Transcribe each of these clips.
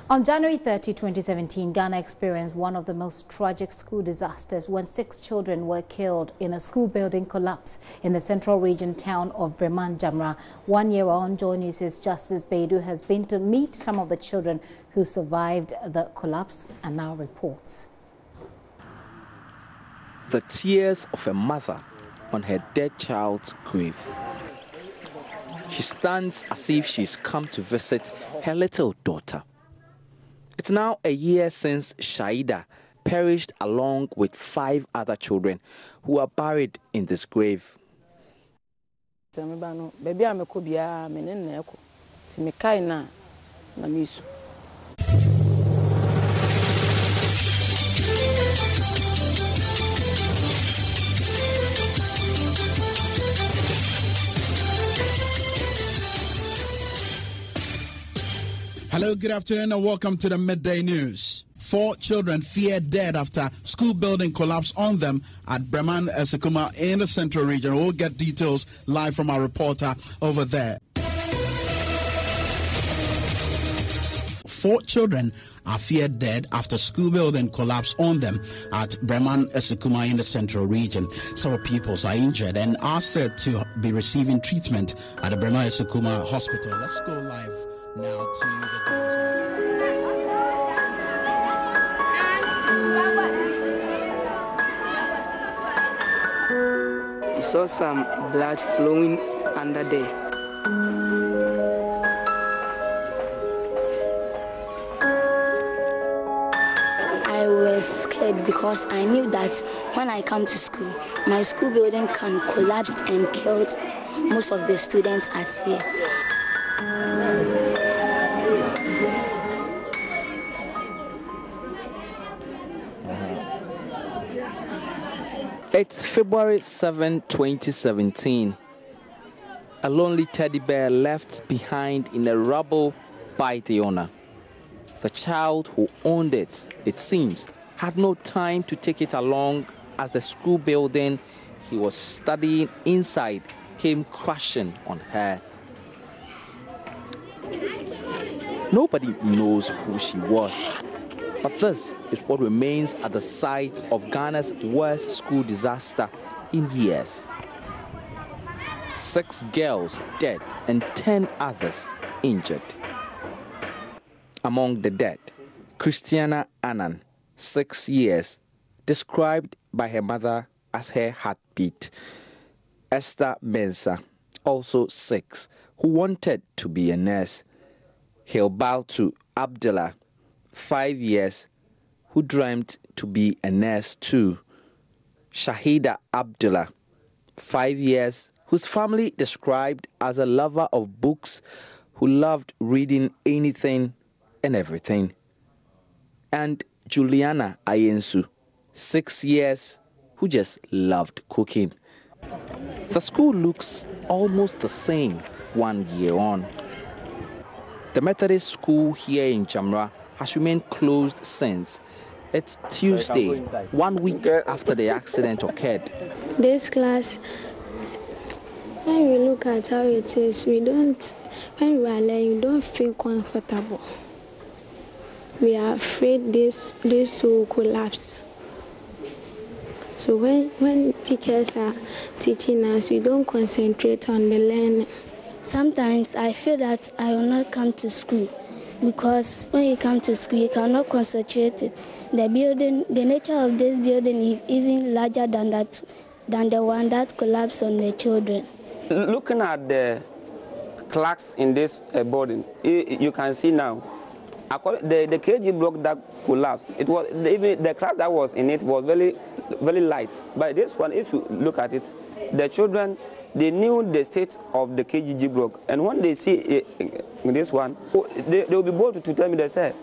On January 30, 2017, Ghana experienced one of the most tragic school disasters when 6 children were killed in a school building collapse in the central region town of Breman, Jamra. 1 year on, JoyNews' Justice Baidu has been to meet some of the children who survived the collapse and now reports. The tears of a mother on her dead child's grave. She stands as if she's come to visit her little daughter. It's now a year since Shaida perished along with 5 other children who are buried in this grave. Hello, good afternoon and welcome to the Midday News. 4 children feared dead after school building collapsed on them at Breman Esekuma in the central region. We'll get details live from our reporter over there. 4 children are feared dead after school building collapsed on them at Breman Esekuma in the central region. Several pupils are injured and are said to be receiving treatment at the Breman Esekuma hospital. Let's go live now to the We saw some blood flowing under there. I was scared because I knew that when I come to school, my school building can collapse and kill most of the students as here. It's February 7, 2017. A lonely teddy bear left behind in the rubble by the owner. The child who owned it, it seems, had no time to take it along as the school building he was studying inside came crashing on her. Nobody knows who she was. But this is what remains at the site of Ghana's worst school disaster in years. 6 girls dead and 10 others injured. Among the dead, Christiana Annan, 6 years, described by her mother as her heartbeat. Esther Mensah, also 6, who wanted to be a nurse. Hilbaltu Abdullah, 5 years, who dreamt to be a nurse too. Shahida Abdullah, 5 years, whose family described as a lover of books who loved reading anything and everything. And Juliana Ayensu, 6 years, who just loved cooking. The school looks almost the same 1 year on. The Methodist school here in Jamra has remained closed since. It's Tuesday, 1 week after the accident occurred. This class, when we look at how it is, when we are learning, we don't feel comfortable. We are afraid this will collapse. So when teachers are teaching us, we don't concentrate on the learning. Sometimes I feel that I will not come to school because when you come to school, you cannot concentrate it. The nature of this building is even larger than the one that collapsed on the children. Looking at the clocks in this building, you can see now, the KG block that collapsed, it was even the clock that was in it was very, very light. But this one, if you look at it, the children, they knew the state of the KGG block, and when they see this one, they will be bold to tell me themselves.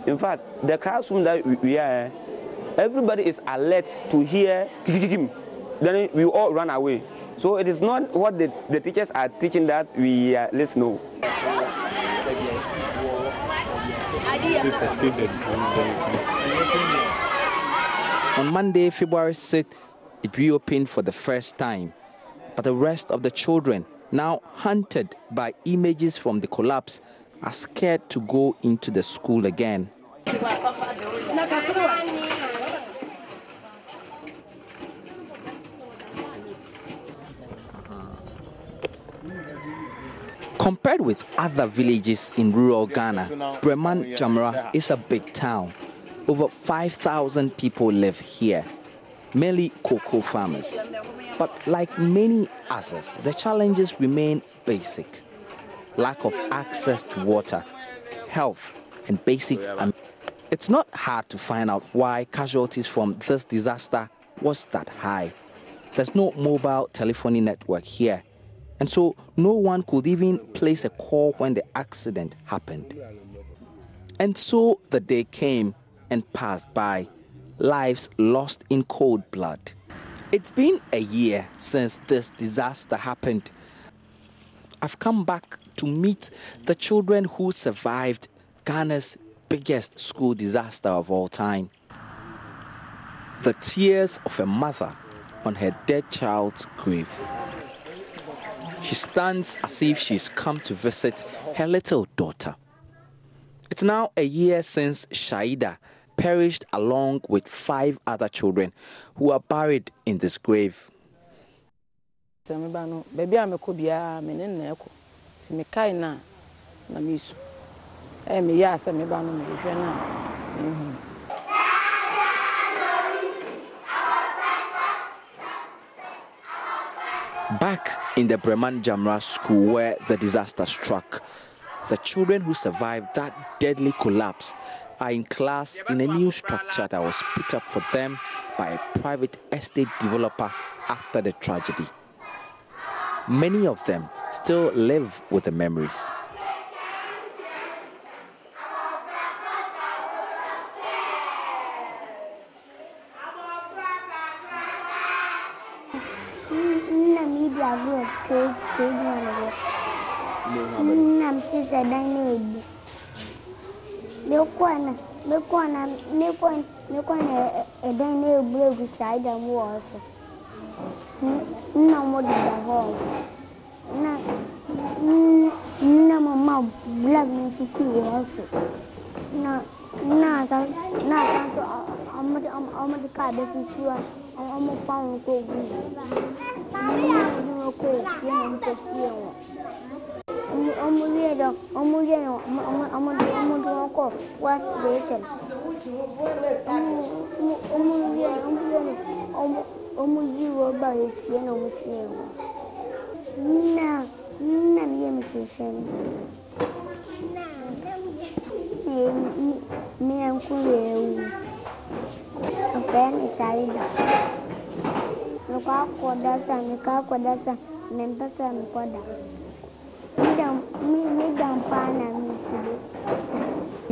In fact, the classroom that we are, everybody is alert to hear, then we all run away. So it is not what the teachers are teaching that we listen to. On Monday, February 6th, it reopened for the first time. But the rest of the children, now haunted by images from the collapse, are scared to go into the school again. Compared with other villages in rural Ghana, Breman Jamra is a big town. Over 5,000 people live here, mainly cocoa farmers. But like many others, the challenges remain basic. Lack of access to water, health, and basic. It's not hard to find out why casualties from this disaster was that high. There's no mobile telephony network here, and so no one could even place a call when the accident happened. And so the day came and passed by, lives lost in cold blood. It's been a year since this disaster happened. I've come back to meet the children who survived Ghana's biggest school disaster of all time. The tears of a mother on her dead child's grave. She stands as if she's come to visit her little daughter. It's now a year since Shaida perished along with 5 other children who are buried in this grave. Back in the Breman Jamra school where the disaster struck, the children who survived that deadly collapse are in class in a new structure that was put up for them by a private estate developer after the tragedy. Many of them still live with the memories.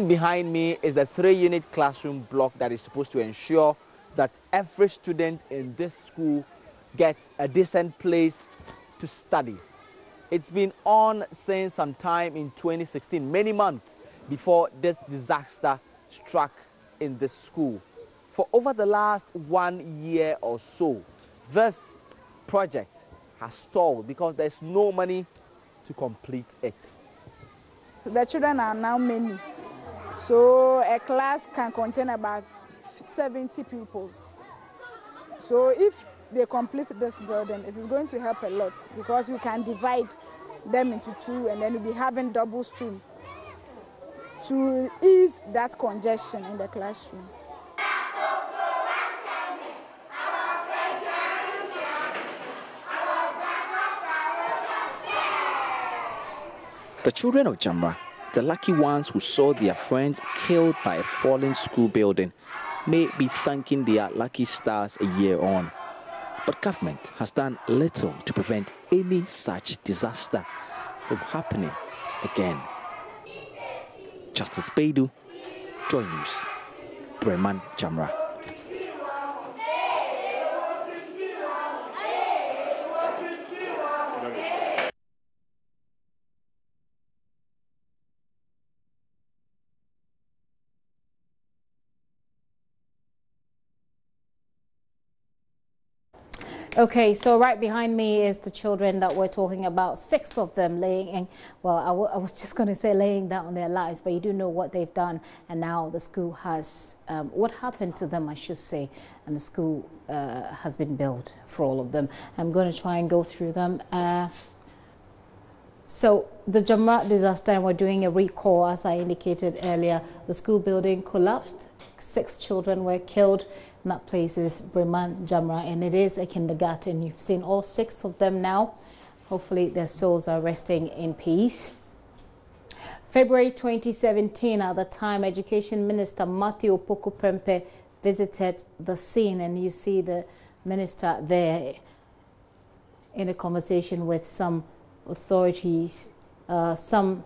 Behind me is the 3-unit classroom block that is supposed to ensure that every student in this school gets a decent place to study. It's been on since sometime in 2016, many months before this disaster struck in this school. For over the last 1 year or so, this project has stalled because there's no money to complete it. The children are now many, so a class can contain about 70 pupils. So if they complete this building, it is going to help a lot because we can divide them into 2 and then we'll be having double stream to ease that congestion in the classroom. The children of Jamra, the lucky ones who saw their friends killed by a falling school building, may be thanking their lucky stars a year on. But government has done little to prevent any such disaster from happening again. Justice Baidu, JoyNews, Breman Jamra. Okay, so right behind me is the children that we're talking about. 6 of them laying, well, I was just going to say laying down their lives, but you do know what they've done. And now the school has, what happened to them, I should say, and the school has been built for all of them. I'm going to try and go through them. So the Jamra disaster, and we're doing a recall, as I indicated earlier. The school building collapsed. 6 children were killed. And that place is Jamra, and it is a kindergarten. You've seen all 6 of them now. Hopefully their souls are resting in peace. February 2017, at the time, Education Minister Matthew Opoku-Prempeh visited the scene, and you see the minister there in a conversation with some authorities, some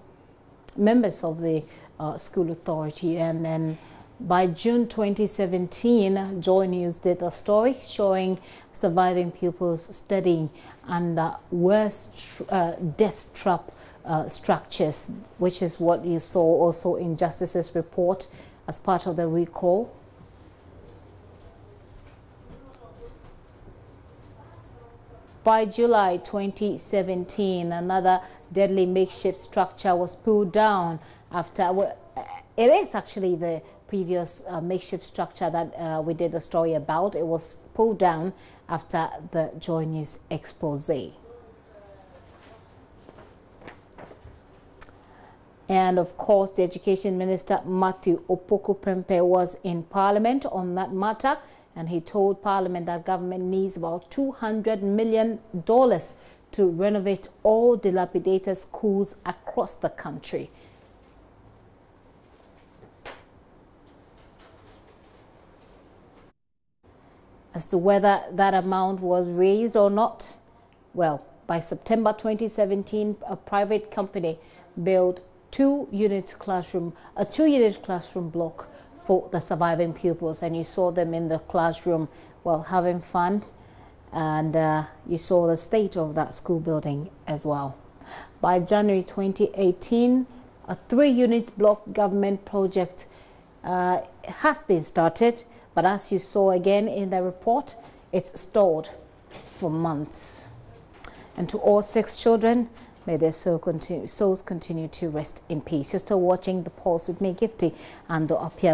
members of the school authority, and then by June 2017, JoyNews did a story showing surviving pupils studying under worst death trap structures, which is what you saw also in Justice's report as part of the recall. By July 2017, another deadly makeshift structure was pulled down after, it is actually the previous makeshift structure that we did a story about. It was pulled down after the JoyNews expose. And of course, the Education Minister Matthew Opoku-Prempeh was in Parliament on that matter, and he told Parliament that government needs about $200 million to renovate all dilapidated schools across the country. As to whether that amount was raised or not, well, by September 2017, a private company built a two-unit classroom block for the surviving pupils, and you saw them in the classroom, well, having fun, and you saw the state of that school building as well. By January 2018, a 3-unit block government project has been started. But as you saw again in the report, it's stalled for months. And to all 6 children, may their souls continue to rest in peace. You're still watching The Pulse with me, Gifty, and the Apia.